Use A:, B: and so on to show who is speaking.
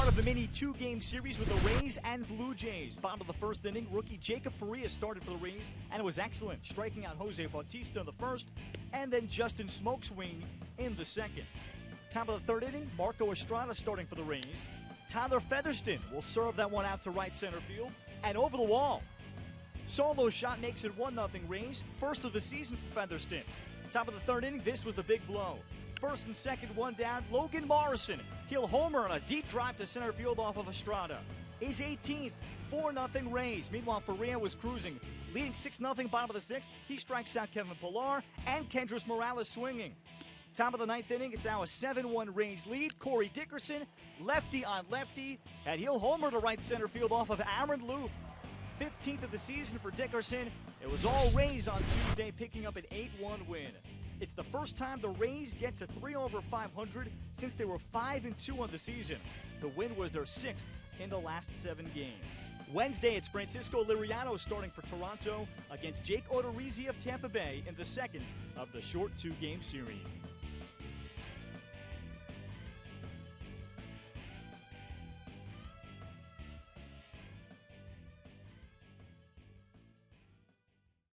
A: start of a mini two-game series with the Rays and Blue Jays. Bottom of the first inning, rookie Jacob Faria started for the Rays, and it was excellent, striking out Jose Bautista in the first, and then Justin Smokeswing in the second. Top of the third inning, Marco Estrada starting for the Rays. Tyler Featherston will serve that one out to right center field, and over the wall. Solo shot makes it 1-0 Rays, first of the season for Featherston. Top of the third inning, this was the big blow. First and second, one down, Logan Morrison. He'll homer on a deep drive to center field off of Estrada. His 18th, 4-0 Rays. Meanwhile, Faria was cruising. Leading 6-0 bottom of the sixth, he strikes out Kevin Pillar and Kendrys Morales swinging. Top of the ninth inning, it's now a 7-1 Rays lead. Corey Dickerson, lefty on lefty, and he'll homer to right center field off of Aaron Loop. 15th of the season for Dickerson. It was all Rays on Tuesday, picking up an 8-1 win. It's the first time the Rays get to 3 over 500 since they were 5-2 on the season. The win was their 6th in the last 7 games. Wednesday, it's Francisco Liriano starting for Toronto against Jake Odorizzi of Tampa Bay in the second of the short 2-game series.